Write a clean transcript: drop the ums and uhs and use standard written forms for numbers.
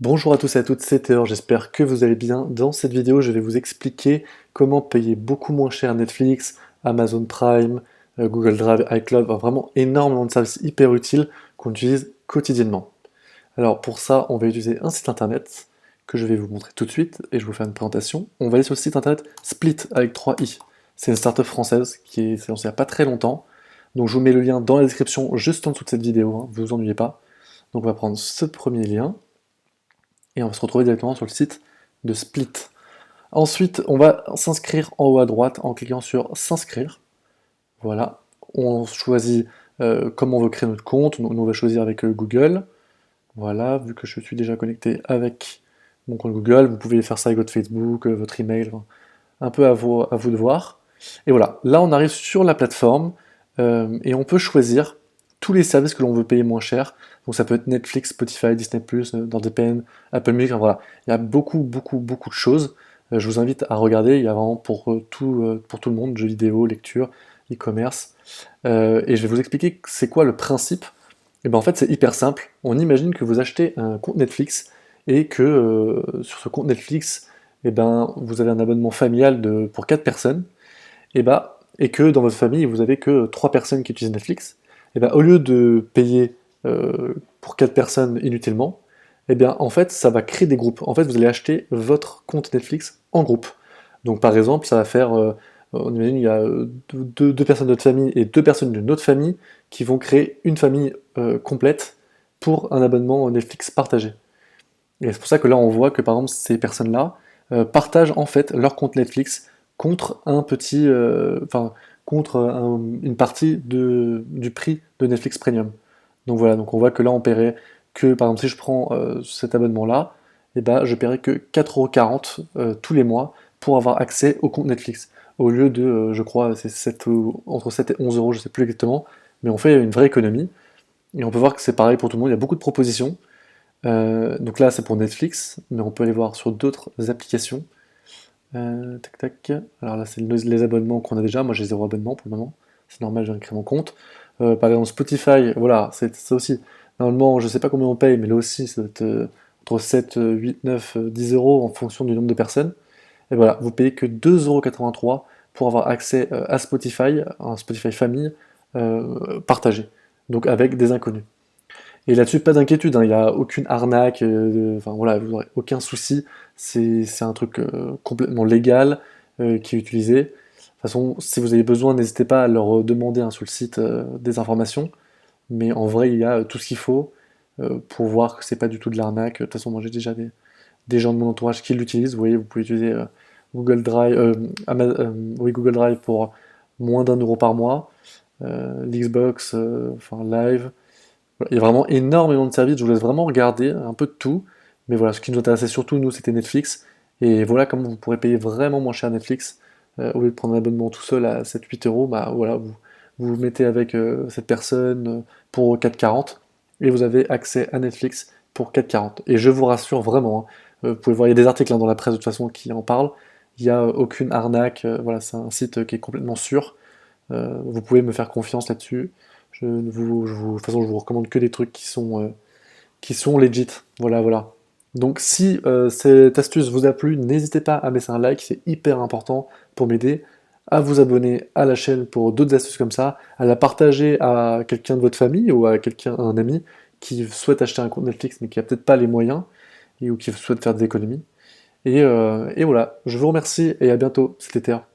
Bonjour à tous et à toutes, c'est Théor, j'espère que vous allez bien. Dans cette vidéo, je vais vous expliquer comment payer beaucoup moins cher Netflix, Amazon Prime, Google Drive, iCloud, enfin, vraiment énormément de services hyper utiles qu'on utilise quotidiennement. Alors pour ça, on va utiliser un site internet que je vais vous montrer tout de suite et je vais vous faire une présentation. On va aller sur le site internet Split avec 3 i. C'est une startup française qui s'est lancée il n'y a pas très longtemps. Donc je vous mets le lien dans la description juste en dessous de cette vidéo, hein, vous vous ennuyez pas. Donc on va prendre ce premier lien et on va se retrouver directement sur le site de Split. Ensuite, on va s'inscrire en haut à droite en cliquant sur s'inscrire. Voilà, on choisit comment on veut créer notre compte. Nous, on va choisir avec Google. Voilà, vu que je suis déjà connecté avec mon compte Google, vous pouvez faire ça avec votre Facebook, votre email, enfin, un peu à vous de voir. Et voilà, là on arrive sur la plateforme et on peut choisir tous les services que l'on veut payer moins cher. Donc ça peut être Netflix, Spotify, Disney+, NordVPN, Apple Music, enfin, voilà. Il y a beaucoup de choses. Je vous invite à regarder, il y a vraiment pour tout le monde, jeux vidéo, lecture, e-commerce. Et je vais vous expliquer c'est quoi le principe. Et ben en fait c'est hyper simple. On imagine que vous achetez un compte Netflix et que sur ce compte Netflix, et ben, vous avez un abonnement familial pour 4 personnes, et que dans votre famille, vous avez que 3 personnes qui utilisent Netflix, et ben, au lieu de payer pour 4 personnes inutilement, et bien, en fait, ça va créer des groupes. En fait, vous allez acheter votre compte Netflix en groupe. Donc, par exemple, ça va faire, on imagine, il y a deux personnes de notre famille et 2 personnes d'une autre famille qui vont créer une famille complète pour un abonnement Netflix partagé. Et c'est pour ça que là, on voit que par exemple, ces personnes-là partagent en fait leur compte Netflix contre un petit, enfin, contre une partie du prix de Netflix Premium. Donc voilà, donc on voit que là, on paierait que, par exemple, si je prends cet abonnement-là, et ben, je paierais que 4,40 € tous les mois pour avoir accès au compte Netflix. Au lieu de, je crois, c'est 7, entre 7 et 11 euros, je sais plus exactement, mais on fait une vraie économie. Et on peut voir que c'est pareil pour tout le monde, il y a beaucoup de propositions. Donc là, c'est pour Netflix, mais on peut aller voir sur d'autres applications. Tac tac. Alors là, c'est les abonnements qu'on a déjà. Moi, j'ai 0 abonnement pour le moment. C'est normal, je viens de créer mon compte. Par exemple, Spotify, voilà, c'est ça aussi. Normalement, je sais pas combien on paye, mais là aussi, ça doit être entre 7, 8, 9, 10 euros en fonction du nombre de personnes. Et voilà, vous payez que 2,83 € pour avoir accès à Spotify, un Spotify famille partagé, donc avec des inconnus. Et là-dessus, pas d'inquiétude, hein, il n'y a aucune arnaque, enfin voilà, vous n'aurez aucun souci, c'est un truc complètement légal qui est utilisé. De toute façon, si vous avez besoin, n'hésitez pas à leur demander hein, sur le site des informations, mais en vrai, il y a tout ce qu'il faut pour voir que c'est pas du tout de l'arnaque. De toute façon, moi j'ai déjà des gens de mon entourage qui l'utilisent, vous voyez, vous pouvez utiliser Google Drive, oui, Google Drive pour moins d'1 € par mois, l'Xbox, enfin Live. Voilà, il y a vraiment énormément de services, je vous laisse vraiment regarder un peu de tout. Mais voilà, ce qui nous intéressait surtout, nous, c'était Netflix. Et voilà comment vous pourrez payer vraiment moins cher Netflix. Au lieu de prendre un abonnement tout seul à 7-8 €, bah voilà, vous vous mettez avec cette personne pour 4,40 € et vous avez accès à Netflix pour 4,40 €. Et je vous rassure vraiment, hein, vous pouvez voir, il y a des articles hein, dans la presse de toute façon qui en parlent. Il n'y a aucune arnaque, voilà, c'est un site qui est complètement sûr. Vous pouvez me faire confiance là-dessus. De toute façon, je vous recommande que des trucs qui sont legit. Voilà, voilà. Donc, si cette astuce vous a plu, n'hésitez pas à mettre un like, c'est hyper important pour m'aider, à vous abonner à la chaîne pour d'autres astuces comme ça, à la partager à quelqu'un de votre famille ou à quelqu'un, un ami qui souhaite acheter un compte Netflix mais qui a peut-être pas les moyens ou qui souhaite faire des économies. Et voilà, je vous remercie et à bientôt. C'était Théa.